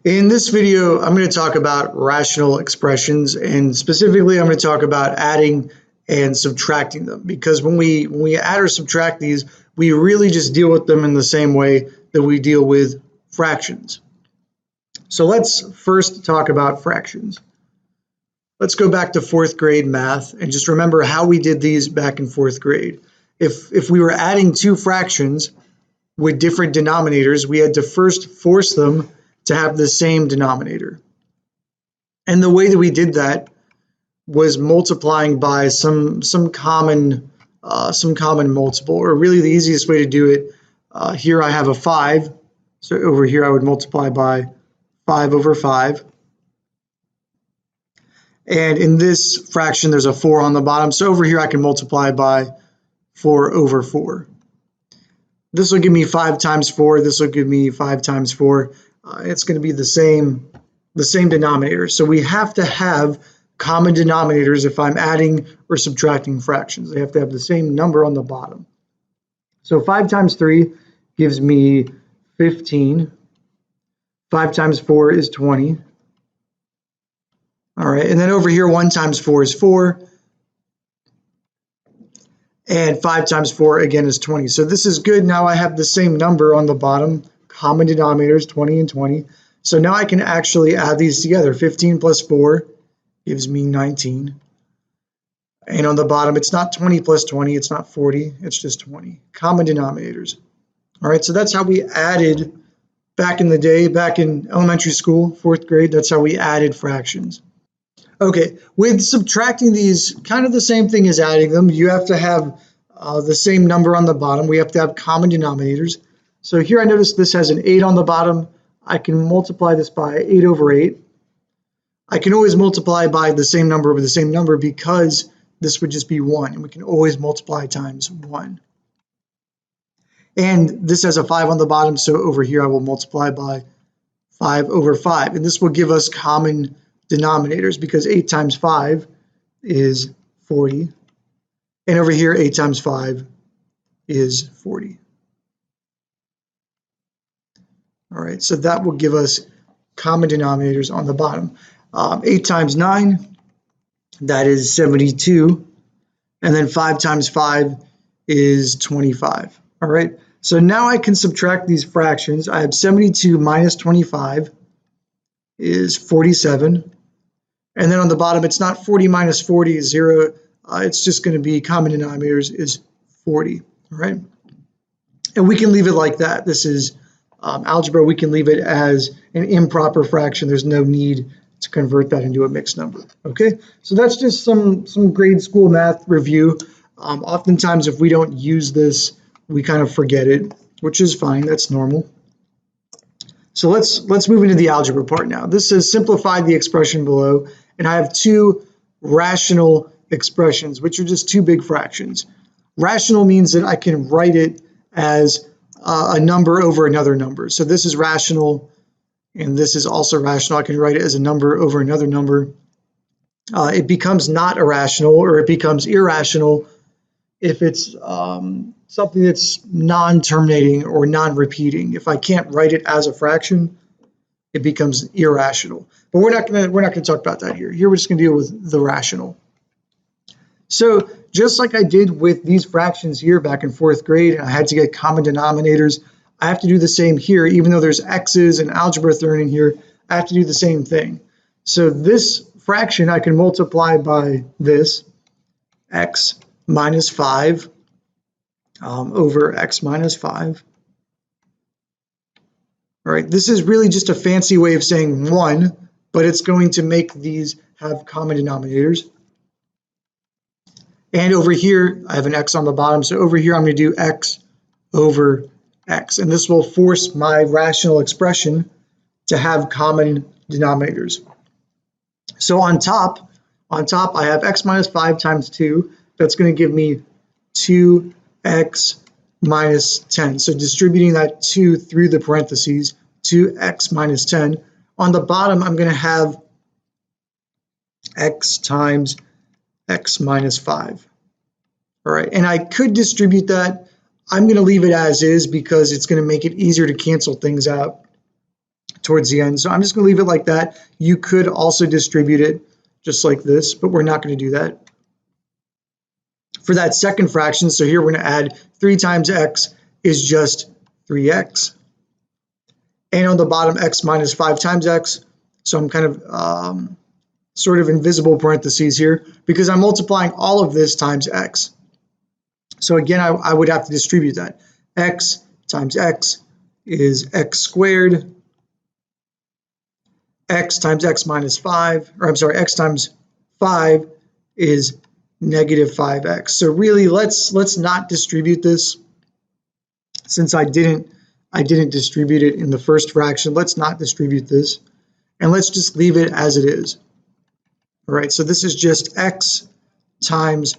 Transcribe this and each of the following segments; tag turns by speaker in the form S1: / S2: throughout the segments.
S1: In this video, I'm going to talk about rational expressions, and specifically I'm going to talk about adding and subtracting them, because when we add or subtract these, we really just deal with them in the same way that we deal with fractions. So let's first talk about fractions. Let's go back to fourth grade math and just remember how we did these back in fourth grade. If we were adding two fractions with different denominators, we had to first force them to have the same denominator. And the way that we did that was multiplying by some common multiple, or really the easiest way to do it. Here I have a 5, so over here I would multiply by 5 over 5. And in this fraction, there's a 4 on the bottom, so over here I can multiply by 4 over 4. This will give me 5 times 4. This will give me 5 times 4. It's going to be the same denominator. So we have to have common denominators if I'm adding or subtracting fractions. They have to have the same number on the bottom. So 5 times 3 gives me 15. 5 times 4 is 20. All right, and then over here, 1 times 4 is 4. And 5 times 4, again, is 20. So this is good. Now I have the same number on the bottom, common denominators, 20 and 20. So now I can actually add these together. 15 plus 4 gives me 19. And on the bottom, it's not 20 plus 20. It's not 40. It's just 20. Common denominators. All right, so that's how we added back in the day, back in elementary school, fourth grade. That's how we added fractions. Okay, with subtracting these, kind of the same thing as adding them. You have to have the same number on the bottom. We have to have common denominators. So here I notice this has an 8 on the bottom. I can multiply this by 8 over 8. I can always multiply by the same number with the same number because this would just be 1, and we can always multiply times 1. And this has a 5 on the bottom, so over here I will multiply by 5 over 5. And this will give us common denominators because 8 times 5 is 40. And over here, 8 times 5 is 40. All right, so that will give us common denominators on the bottom. 8 times 9, that is 72. And then 5 times 5 is 25. All right, so now I can subtract these fractions. I have 72 minus 25 is 47. And then on the bottom, it's not 40 minus 40 is 0. It's just going to be common denominators is 40. All right, and we can leave it like that. This is algebra. We can leave it as an improper fraction. There's no need to convert that into a mixed number. Okay, so that's just some grade school math review. Oftentimes, if we don't use this, we kind of forget it, which is fine. That's normal. So let's move into the algebra part now. This says simplify the expression below, and I have two rational expressions, which are just two big fractions. Rational means that I can write it as a number over another number. So this is rational, and this is also rational. I can write it as a number over another number. It becomes not irrational, or it becomes irrational if it's something that's non-terminating or non-repeating. If I can't write it as a fraction, it becomes irrational. But we're not gonna talk about that here. Here we're just gonna deal with the rational. So just like I did with these fractions here back in fourth grade, and I had to get common denominators, I have to do the same here. Even though there's x's and algebra thrown in here, I have to do the same thing. So this fraction I can multiply by this, x minus 5 over x minus 5. All right, this is really just a fancy way of saying 1, but it's going to make these have common denominators. And over here, I have an x on the bottom, so over here I'm going to do x over x, and this will force my rational expression to have common denominators. So on top I have x minus 5 times 2. That's going to give me 2x minus 10. So distributing that 2 through the parentheses, 2x minus 10. On the bottom, I'm going to have x times x minus 5. All right, and I could distribute that. I'm going to leave it as is because it's going to make it easier to cancel things out towards the end. So I'm just going to leave it like that. You could also distribute it just like this, but we're not going to do that. For that second fraction, so here we're going to add 3 times x is just 3x. And on the bottom, x minus 5 times x. So I'm kind of sort of invisible parentheses here because I'm multiplying all of this times x. So again, I would have to distribute that. X times x is x squared. X times x minus 5, or I'm sorry, x times 5 is negative 5x. So really, let's not distribute this. Since I didn't distribute it in the first fraction, let's not distribute this. And let's just leave it as it is. All right, so this is just x times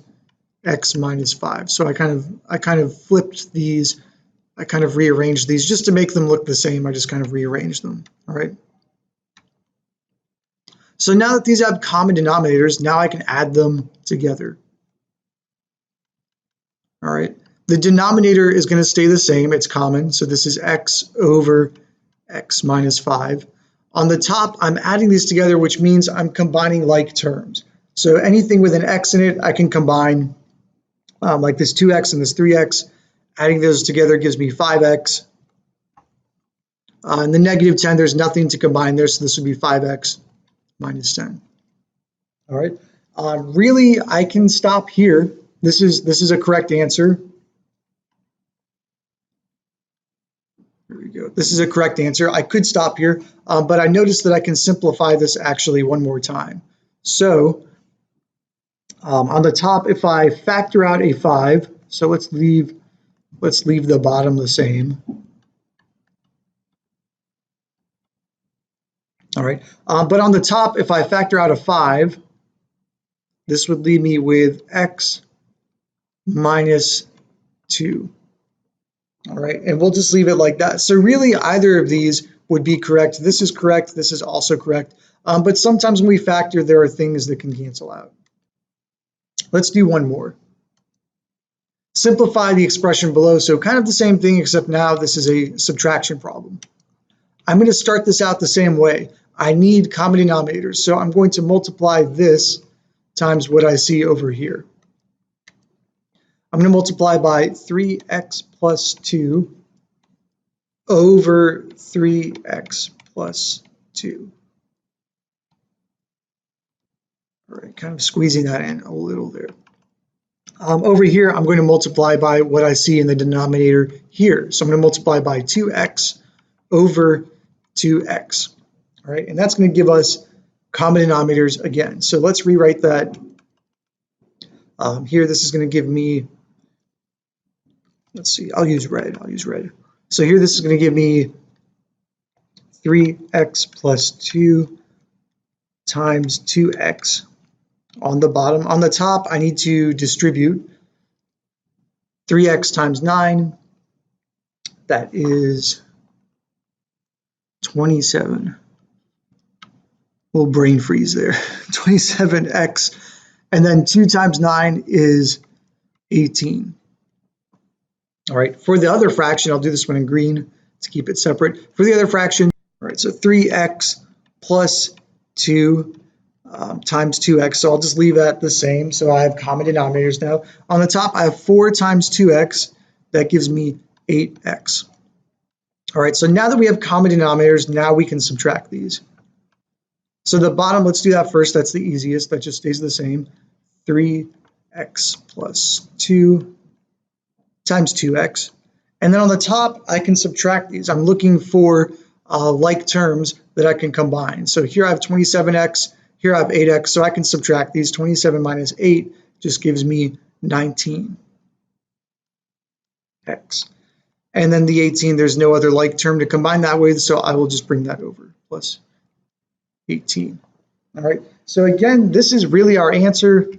S1: x minus 5. So I kind of flipped these. I kind of rearranged these just to make them look the same. I just kind of rearranged them. All right. So now that these have common denominators, now I can add them together. All right. The denominator is going to stay the same. It's common. So this is x over x minus 5. On the top, I'm adding these together, which means I'm combining like terms. So anything with an x in it, I can combine, like this 2x and this 3x. Adding those together gives me 5x. And the negative 10, there's nothing to combine there, so this would be 5x minus 10. All right. Really, I can stop here. This is a correct answer. There we go. This is a correct answer. I could stop here, but I noticed that I can simplify this actually one more time. So on the top, if I factor out a 5, so let's leave the bottom the same. All right, but on the top, if I factor out a 5, this would leave me with x minus 2. All right, and we'll just leave it like that. So really, either of these would be correct. This is correct. This is also correct. But sometimes when we factor, there are things that can cancel out. Let's do one more. Simplify the expression below. So kind of the same thing, except now this is a subtraction problem. I'm going to start this out the same way. I need common denominators, so I'm going to multiply this times what I see over here. I'm going to multiply by 3x plus 2 over 3x plus 2. All right, kind of squeezing that in a little there. Over here, I'm going to multiply by what I see in the denominator here. So I'm going to multiply by 2x over 2x. All right, and that's going to give us common denominators again. So let's rewrite that. Here, this is going to give me, let's see, I'll use red. So here, this is going to give me 3x plus 2 times 2x on the bottom. On the top, I need to distribute 3x times 9. That is 27. Little brain freeze there. 27x. And then 2 times 9 is 18. All right, for the other fraction, I'll do this one in green to keep it separate. For the other fraction, all right, so 3x plus 2 times 2x. So I'll just leave that the same. So I have common denominators now. On the top, I have 4 times 2x. That gives me 8x. All right, so now that we have common denominators, now we can subtract these. So the bottom, let's do that first. That's the easiest. That just stays the same. 3x plus 2 times 2x. And then on the top, I can subtract these. I'm looking for like terms that I can combine. So here I have 27x. Here I have 8x. So I can subtract these. 27 minus 8 just gives me 19x. And then the 18, there's no other like term to combine that with, so I will just bring that over, plus 18. All right, so again, this is really our answer.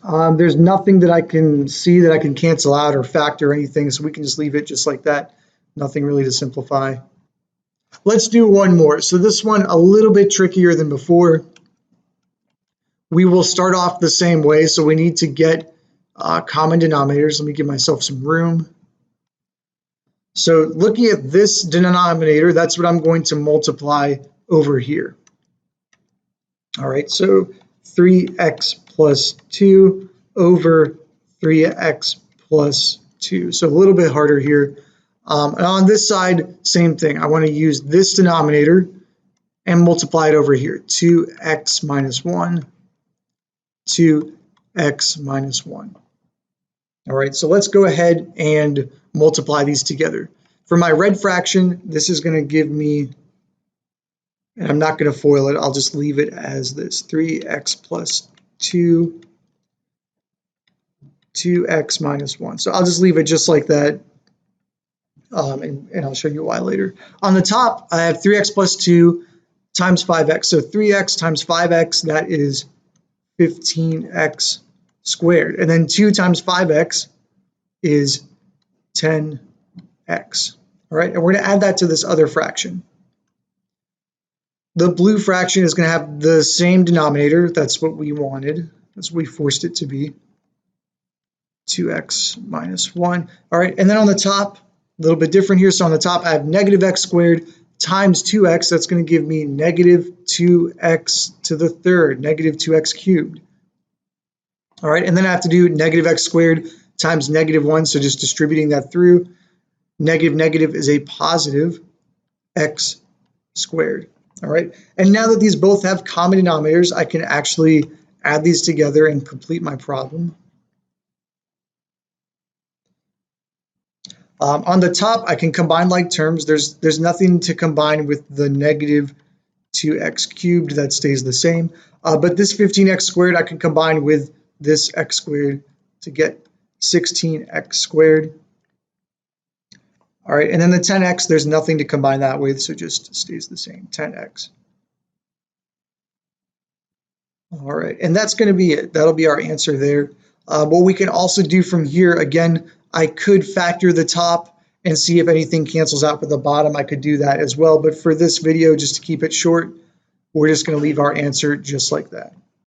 S1: There's nothing that I can see that I can cancel out or factor or anything, so we can just leave it just like that. Nothing really to simplify. Let's do one more. So this one, a little bit trickier than before. We will start off the same way, so we need to get common denominators. Let me give myself some room. So looking at this denominator, that's what I'm going to multiply over here. All right, so 3x plus 2 over 3x plus 2. So a little bit harder here. And on this side, same thing. I want to use this denominator and multiply it over here. 2x minus 1, 2x minus 1. All right, so let's go ahead and multiply these together. For my red fraction, this is going to give me, and I'm not going to FOIL it, I'll just leave it as this, 3x plus 2, 2x minus 1. So I'll just leave it just like that, and I'll show you why later. On the top, I have 3x plus 2 times 5x. So 3x times 5x, that is 15x squared. And then 2 times 5x is 10x. All right, and we're going to add that to this other fraction. The blue fraction is going to have the same denominator. That's what we wanted. That's what we forced it to be. 2x minus 1. All right, and then on the top, a little bit different here. So on the top, I have negative x squared times 2x. That's going to give me negative 2x to the third, negative 2x cubed. All right, and then I have to do negative x squared times negative 1, so just distributing that through. Negative negative is a positive x squared. All right, and now that these both have common denominators, I can actually add these together and complete my problem. On the top, I can combine like terms. There's nothing to combine with the negative 2x cubed. That stays the same. But this 15x squared, I can combine with this x squared to get 16x squared. All right, and then the 10x, there's nothing to combine that with, so just stays the same, 10x. All right, and that's going to be it. That'll be our answer there. What we can also do from here, again, I could factor the top and see if anything cancels out with the bottom. I could do that as well, but for this video, just to keep it short, we're just going to leave our answer just like that.